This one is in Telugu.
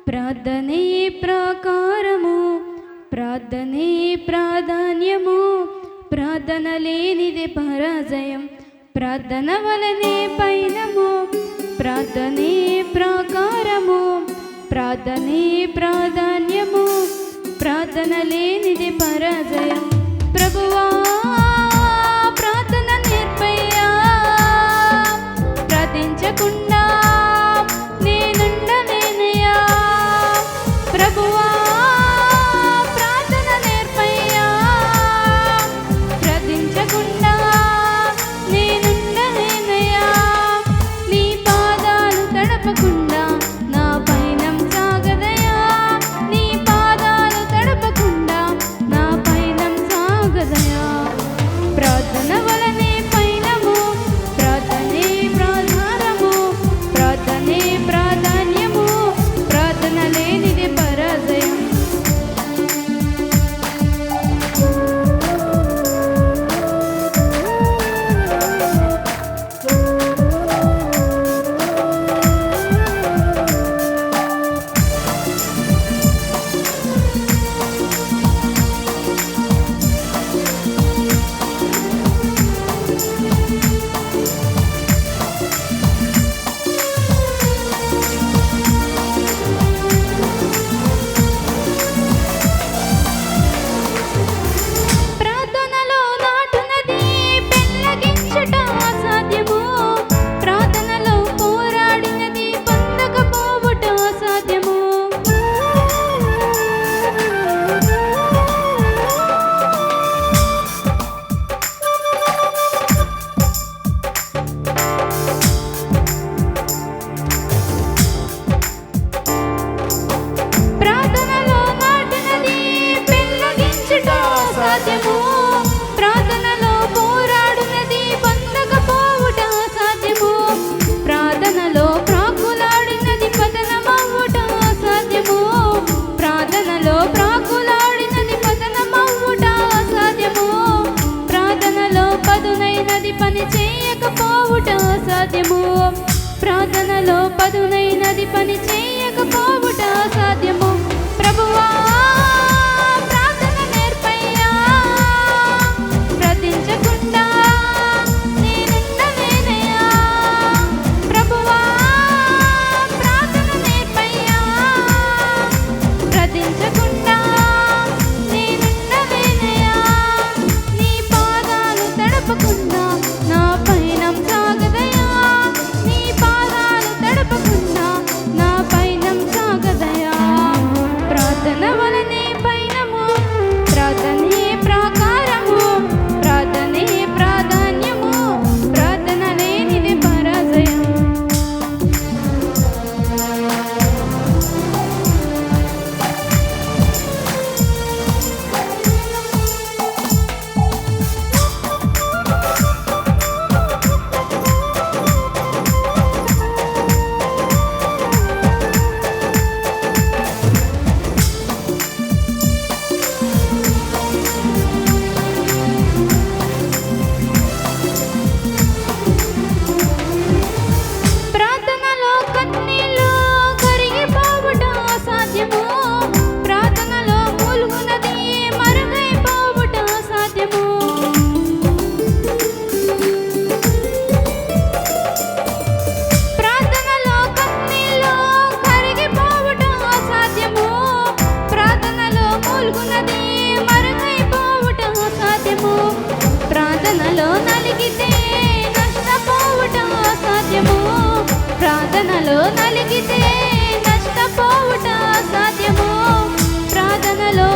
ప్రార్థనే ప్రకారము, ప్రార్థనే ప్రాధాన్యము, ప్రార్థన లేనిదే పరాజయం, ప్రార్థన వలనే పైనము, ప్రార్థనే ప్రకారము, ప్రార్థనే ప్రాధాన్యము, ప్రార్థన లేనిదే పరాజయం. ప్రభువా ప్రార్థన నేర్పయ్యా, ప్రార్థించకుండా నేనుండలేనయ్యా. ప్రభువా ప్రార్థన నేర్పయ్యా, ప్రార్థించకుండా నేనుండలేనయ్యా. నీ పాదాలు తడపకుండా నా పయనం సాగదయా, నీ పాదాలు తడపకుండా నా పయనం సాగదయా. ప్రార్థన వలనే పయనము, ప్రార్థనే ప్రాధారము, ప్రార్థనే ప్రాధాన్యము, ప్రార్థన లేనిదే పరాజయం. ప్రార్థనలో నాటునది పెళ్ళగించుట అసాధ్యము, ప్రార్థనలో పోరాడినది పొందకపోవుట అసాధ్యము. ప్రార్థనలో నాటినది పెళ్ళగించుట అసాధ్యము, ప్రార్థనలో పోరాడునది పొందకపోవుట అసాధ్యము, ప్రార్థనలో ప్రాకులాడినది పతనమవ్వుట అసాధ్యము, ప్రార్థనలో ప్రాకులాడినది పతనమవ్వుట అసాధ్యము, ప్రార్థనలో పదునైనది పని చేయకపోవుట అసాధ్యము, ప్రార్థనలో పదునైనది పని చేయకపోవుట అసాధ్యము. ప్రభువా ప్రార్థన నేర్పయ్యా, ప్రార్థించకుండా నేనుండలేనయ్యా. ప్రభువా ప్రార్థన నేర్పయ్యా, ప్రార్థించకుండా నేనుండలేనయ్యా. నీ పాదాలు తడపకుండా నా పయనం సాగదయా, నీ పాదాలు తడపకుండా నా పయనం సాగదయా. ప్రార్థన వలనే పయనము, ప్రార్థనే ప్రాకారము, ప్రార్థనే ప్రాధాన్యము, ప్రార్థన లేనిదే పరాజయం. ప్రార్థనలో కన్నీళ్లు కరిగిపోవుట అసాధ్యము, ప్రార్థనలో మూలుగునది మరుగైపోవుట అసాధ్యము. ప్రార్థనలో కన్నీళ్లు కరిగిపోవుట అసాధ్యము, ప్రార్థనలో మూలుగునది మరుగైపోవుట అసాధ్యము, ప్రార్థనలో నలిగితే నష్టపోవుట అసాధ్యము, ప్రార్థనలో నలిగితే నష్టపోవుట అసాధ్యము, ప్రార్థనలో